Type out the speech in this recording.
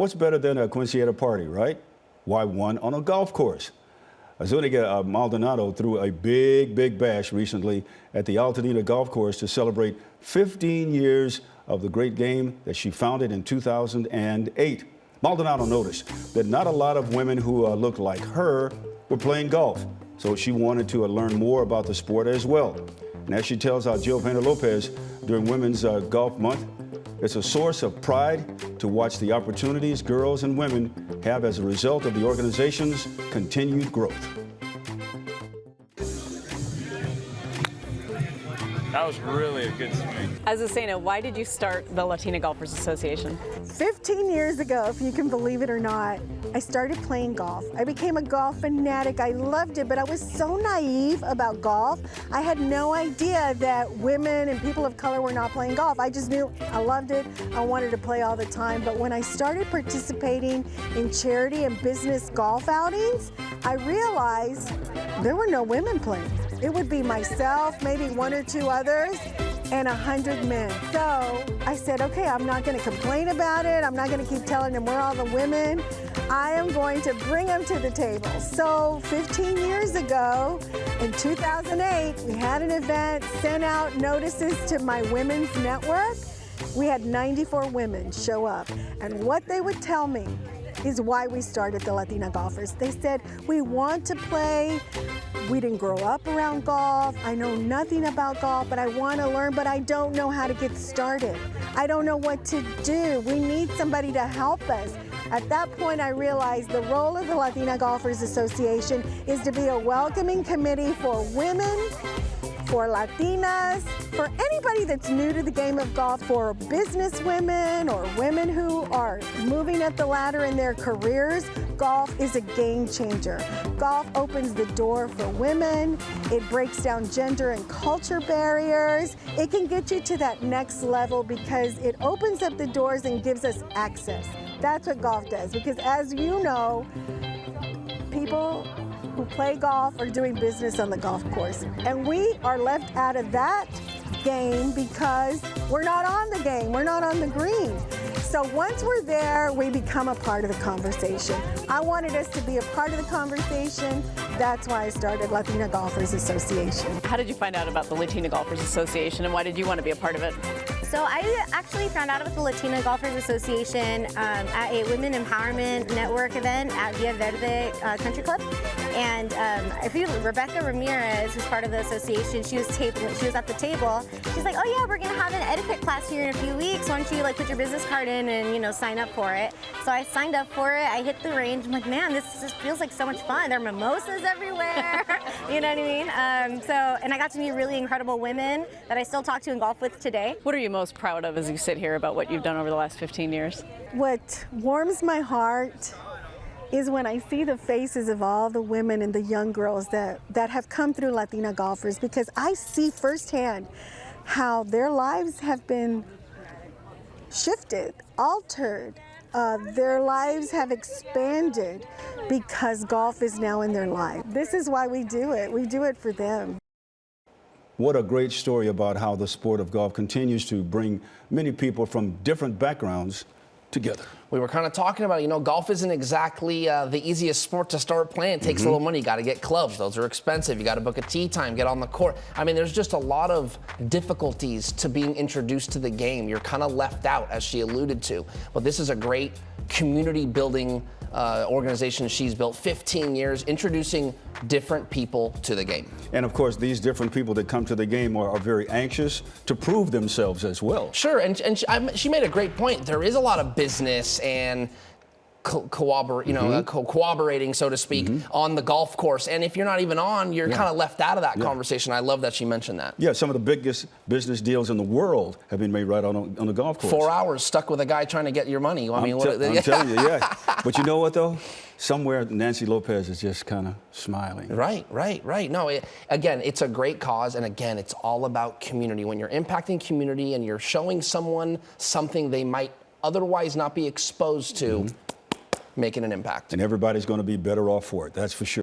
What's better than a quinceañera party, right? Why one on a golf course? Azucena Maldonado threw a big bash recently at the Latina Golf Course to celebrate 15 years of the great game that she founded in 2008. Maldonado noticed that not a lot of women who looked like her were playing golf, so she wanted to learn more about the sport as well. And as she tells Jill Lopez during Women's Golf Month, it's a source of pride to watch the opportunities girls and women have as a result of the organization's continued growth. That was really a good swing. Azucena, why did you start the Latina Golfers Association? 15 years ago, if you can believe it or not, I started playing golf. I became a golf fanatic. I loved it, but I was so naive about golf. I had no idea that women and people of color were not playing golf. I just knew I loved it. I wanted to play all the time. But when I started participating in charity and business golf outings, I realized there were no women playing. It would be myself, maybe one or two others, and 100 men. So I said, okay, I'm not gonna complain about it. I'm not gonna keep telling them we're all the women. I am going to bring them to the table. So 15 years ago, in 2008, we had an event, sent out notices to my women's network. We had 94 women show up. And what they would tell me is why we started the Latina Golfers. They said, we want to play. We didn't grow up around golf. I know nothing about golf, but I want to learn, but I don't know how to get started. I don't know what to do. We need somebody to help us. At that point, I realized the role of the Latina Golfers Association is to be a welcoming committee for women, for Latinas, for anybody that's new to the game of golf, for business women or women who are moving up the ladder in their careers. Golf is a game changer. Golf opens the door for women. It breaks down gender and culture barriers. It can get you to that next level because it opens up the doors and gives us access. That's what golf does, because as you know, people who play golf are doing business on the golf course. And we are left out of that game because we're not on the game, we're not on the green. So once we're there, we become a part of the conversation. I wanted us to be a part of the conversation. That's why I started Latina Golfers Association. How did you find out about the Latina Golfers Association, and why did you want to be a part of it? So I actually found out about the Latina Golfers Association at a Women Empowerment Network event at Villa Verde Country Club. And Rebecca Ramirez, who's part of the association, she was at the table. She's like, oh yeah, we're gonna have an etiquette class here in a few weeks. Why don't you put your business card in and sign up for it? So I signed up for it. I hit the range. I'm like, man, this just feels like so much fun. There are mimosas everywhere. You know what I mean? And I got to meet really incredible women that I still talk to and golf with today. What are you most proud of as you sit here about what you've done over the last 15 years? What warms my heart is when I see the faces of all the women and the young girls that have come through Latina Golfers, because I see firsthand how their lives have been shifted, altered. Their lives have expanded because golf is now in their life. This is why we do it. We do it for them. What a great story about how the sport of golf continues to bring many people from different backgrounds together. We were kind of talking about, golf isn't exactly the easiest sport to start playing. It takes a little money. You got to get clubs. Those are expensive. You got to book a tee time, get on the court. I mean, there's just a lot of difficulties to being introduced to the game. You're kind of left out, as she alluded to. But this is a great community building organization she's built, 15 years, introducing different people to the game. And of course, these different people that come to the game are very anxious to prove themselves as well. Sure, and she made a great point. There is a lot of business and cooperating, so to speak, on the golf course. And if you're not even on, you're kind of left out of that conversation. I love that she mentioned that. Yeah, some of the biggest business deals in the world have been made right on the golf course. 4 hours stuck with a guy trying to get your money. I'm telling you, yeah. But you know what, though? Somewhere Nancy Lopez is just kind of smiling. Right. No, again, it's a great cause, and again, it's all about community. When you're impacting community and you're showing someone something they might otherwise not be exposed to, making an impact. And everybody's going to be better off for it, that's for sure.